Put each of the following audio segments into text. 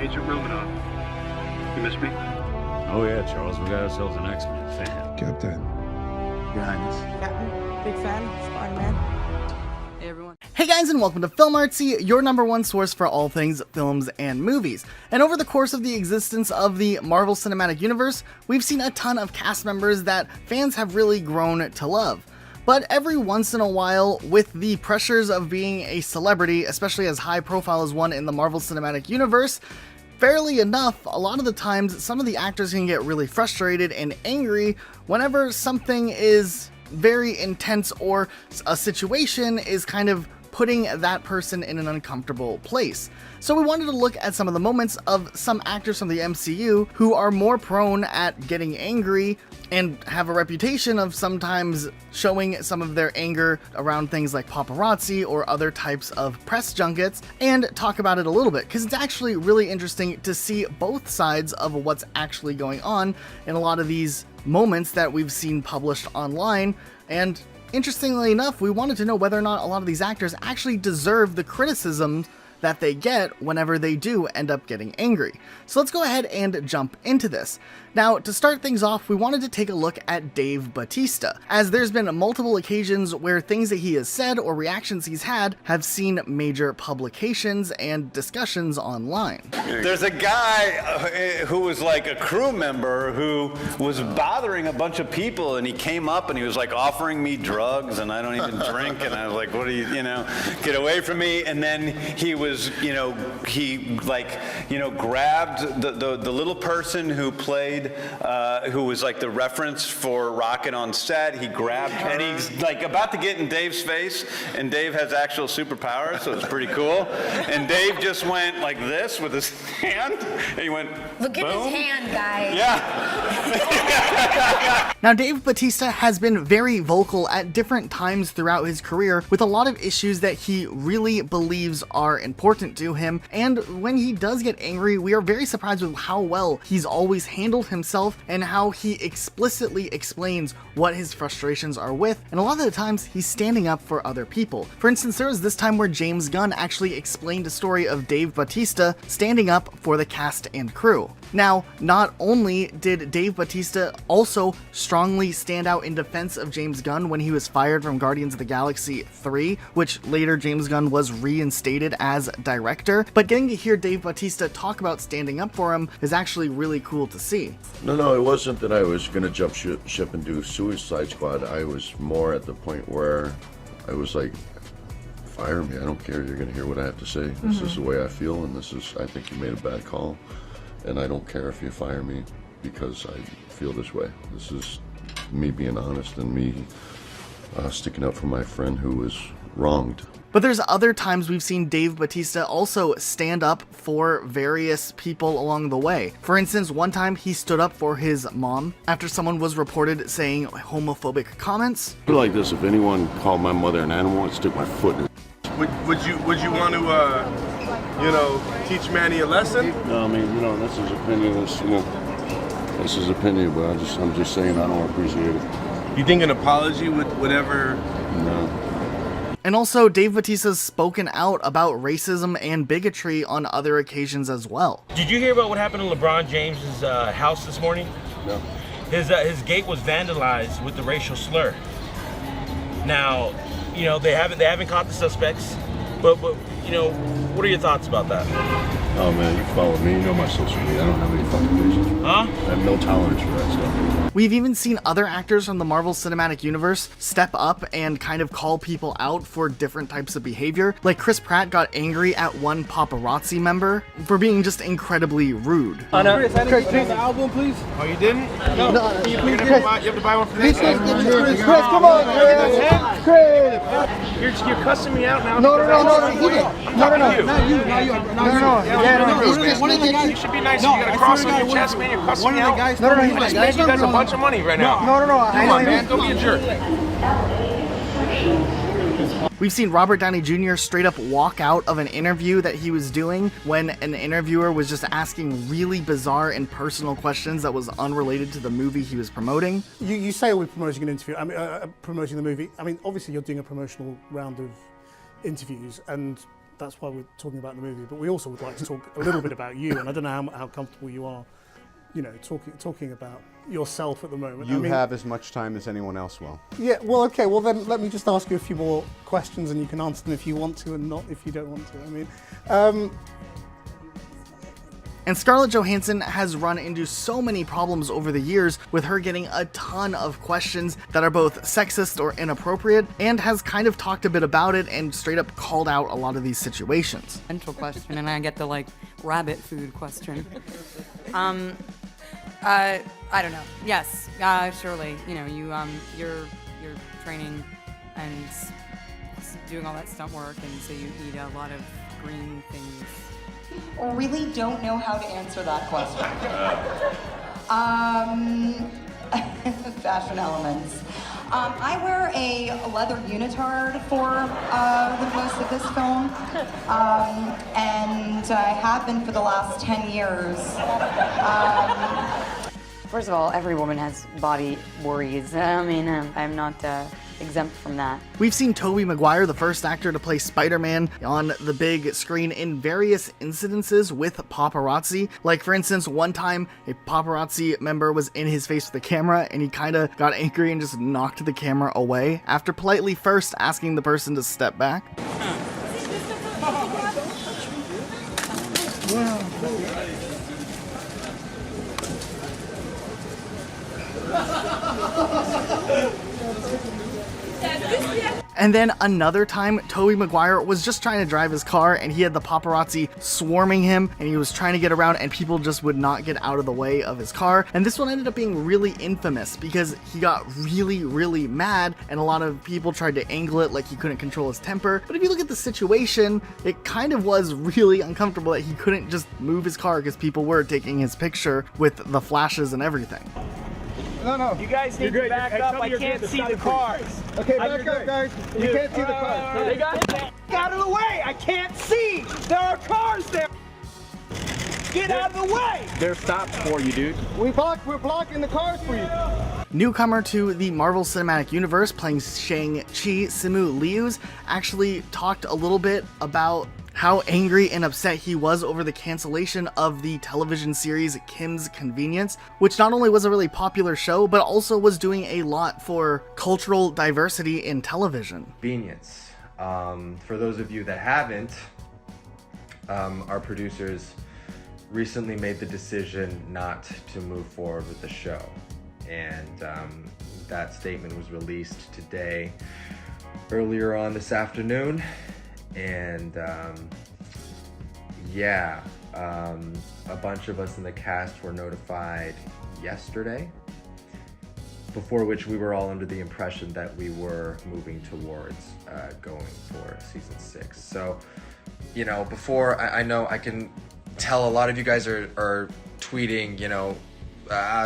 𝗪𝗿𝗲𝗃𝗀𝗀𝗃𝗀. You miss me? Oh yeah, Charles, we got ourselves an X-Men fan. Captain. Your Highness. Captain, big fan, Spider-Man. Hey everyone. Hey guys, and welcome to 𝗪𝗲𝗃𝗀𝗃𝗀, your #1 source for all things films and movies. And over the course of the existence of the Marvel Cinematic Universe, we've seen a ton of cast members that fans have really grown to love. But every once in a while, with the pressures of being a celebrity, especially as high profile as one in the Marvel Cinematic Universe, fairly enough, a lot of the times, some of the actors can get really frustrated and angry whenever something is very intense or a situation is kind of putting that person in an uncomfortable place. So we wanted to look at some of the moments of some actors from the MCU who are more prone at getting angry and have a reputation of sometimes showing some of their anger around things like paparazzi or other types of press junkets, and talk about it a little bit, because it's actually really interesting to see both sides of what's actually going on in a lot of these moments that we've seen published online. And interestingly enough, we wanted to know whether or not a lot of these actors actually deserve the criticism that they get whenever they do end up getting angry. So let's go ahead and jump into this. Now, to start things off, we wanted to take a look at Dave Bautista, as there's been multiple occasions where things that he has said or reactions he's had have seen major publications and discussions online. There's a guy who was like a crew member who was bothering a bunch of people, and he came up and he was like offering me drugs, and I don't even drink, and I was like, what are you, get away from me. And then he was, he grabbed the little person who played, who was like the reference for Rocket on set. He grabbed her, and he's like about to get in Dave's face, and Dave has actual superpowers, so it's pretty cool. And Dave just went like this with his hand, and he went, look at boom. his hand, guys. Yeah. Now, Dave Bautista has been very vocal at different times throughout his career with a lot of issues that he really believes are important to him, and when he does get angry, we are very surprised with how well he's always handled himself and how he explicitly explains what his frustrations are with, and a lot of the times he's standing up for other people. For instance, there was this time where James Gunn actually explained a story of Dave Bautista standing up for the cast and crew. Now, not only did Dave Bautista also strongly stand out in defense of James Gunn when he was fired from Guardians of the Galaxy 3, which later James Gunn was reinstated as director, but getting to hear Dave Bautista talk about standing up for him is actually really cool to see. No, it wasn't that I was going to jump ship and do Suicide Squad. I was more at the point where I was like, fire me, I don't care, you're going to hear what I have to say. This is the way I feel, and I think you made a bad call, and I don't care if you fire me because I feel this way. This is me being honest and me sticking up for my friend who was wronged. But there's other times we've seen Dave Bautista also stand up for various people along the way. For instance, one time he stood up for his mom after someone was reported saying homophobic comments. I feel like this, if anyone called my mother an animal, I'd stick my foot in it. Would you want to, teach Manny a lesson? No, I mean, that's his opinion. That's his opinion, but I'm just saying I don't appreciate it. You think an apology would ever? No. And also, Dave Bautista's spoken out about racism and bigotry on other occasions as well. Did you hear about what happened to LeBron James's house this morning? No. His gate was vandalized with the racial slur. Now, they haven't caught the suspects, but what are your thoughts about that? Oh man, you follow me, you know my social media. I don't have any fucking patience. Huh? I have no tolerance for that stuff. We've even seen other actors from the Marvel Cinematic Universe step up and kind of call people out for different types of behavior. Like Chris Pratt got angry at one paparazzi member for being just incredibly rude. Chris, the album, please. Oh, you didn't? No. You have to buy one for this. Chris, come on, Chris. You're cussing me out now. No. You should be nice. You got a cross on your chest, man. You're cussing me out. I just made you guys a bunch of money right now. No. Come on, man. Don't be a jerk. We've seen Robert Downey Jr. straight up walk out of an interview that he was doing when an interviewer was just asking really bizarre and personal questions that was unrelated to the movie he was promoting. You say we're promoting an interview, promoting the movie. I mean, obviously you're doing a promotional round of interviews, and that's why we're talking about the movie. But we also would like to talk a little bit about you, and I don't know how comfortable you are, you know, talking about yourself at the moment. You have as much time as anyone else will. Yeah, well, okay, well then let me just ask you a few more questions, and you can answer them if you want to and not if you don't want to. I mean, And Scarlett Johansson has run into so many problems over the years, with her getting a ton of questions that are both sexist or inappropriate, and has kind of talked a bit about it and straight up called out a lot of these situations. Mental question, and I get the like rabbit food question. I don't know. Yes, surely. You know, you're training and doing all that stunt work, and so you eat a lot of green things. I really don't know how to answer that question. Fashion elements. I wear a leather unitard for the most of this film, and I have been for the last 10 years. First of all, every woman has body worries. I mean, I'm not exempt from that. We've seen Tobey Maguire, the first actor to play Spider-Man, on the big screen in various incidences with paparazzi. Like, for instance, one time a paparazzi member was in his face with a camera, and he kind of got angry and just knocked the camera away after politely first asking the person to step back. And then another time, Tobey Maguire was just trying to drive his car, and he had the paparazzi swarming him, and he was trying to get around, and people just would not get out of the way of his car. And this one ended up being really infamous because he got really, really mad, and a lot of people tried to angle it like he couldn't control his temper. But if you look at the situation, it kind of was really uncomfortable that he couldn't just move his car because people were taking his picture with the flashes and everything. No. You guys need to back up. I can't see the cars. Okay, back up, guys. You can't see the cars. They got out of the way. I can't see. There are cars there. Get out of the way. They're stopped for you, dude. We're blocking the cars for you. Newcomer to the Marvel Cinematic Universe, playing Shang-Chi, Simu Liu's actually talked a little bit about how angry and upset he was over the cancellation of the television series Kim's Convenience, which not only was a really popular show, but also was doing a lot for cultural diversity in television. Convenience. For those of you that haven't, our producers recently made the decision not to move forward with the show. And that statement was released today, earlier on this afternoon. And a bunch of us in the cast were notified yesterday, before which we were all under the impression that we were moving towards going for season 6. So, you know, before I know I can tell a lot of you guys are tweeting, you know,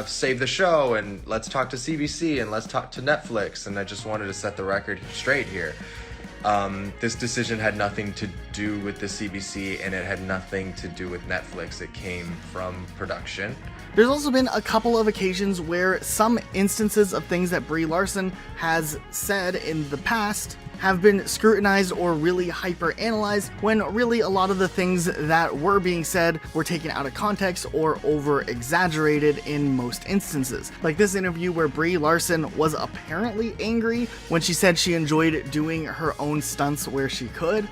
save the show and let's talk to CBC and let's talk to Netflix, and I just wanted to set the record straight here. This decision had nothing to do with the CBC, and it had nothing to do with Netflix. It came from production. There's also been a couple of occasions where some instances of things that Brie Larson has said in the past have been scrutinized or really hyper-analyzed, when really a lot of the things that were being said were taken out of context or over-exaggerated in most instances. Like this interview where Brie Larson was apparently angry when she said she enjoyed doing her own stunts where she could.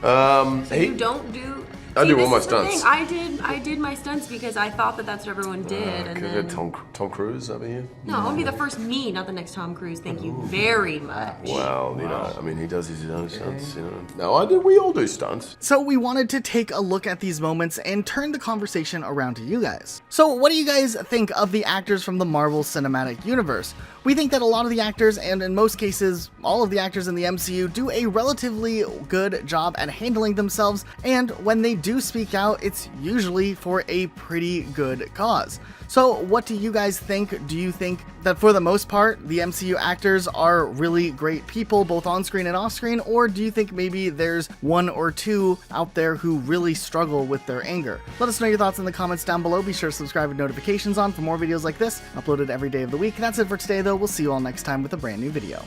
So you don't do... I do all my stunts. I did my stunts because I thought that that's what everyone did. And then Tom Cruise over here? No, I want to be the first me, not the next Tom Cruise. Thank you very much. Well, you know, I mean, he does his own stunts, you know. No, we all do stunts. So we wanted to take a look at these moments and turn the conversation around to you guys. So what do you guys think of the actors from the Marvel Cinematic Universe? We think that a lot of the actors, and in most cases, all of the actors in the MCU, do a relatively good job at handling themselves, and when they do speak out, it's usually for a pretty good cause. So what do you guys think? Do you think that for the most part, the MCU actors are really great people, both on screen and off screen, or do you think maybe there's one or two out there who really struggle with their anger? Let us know your thoughts in the comments down below. Be sure to subscribe with notifications on for more videos like this, uploaded every day of the week. That's it for today though. We'll see you all next time with a brand new video.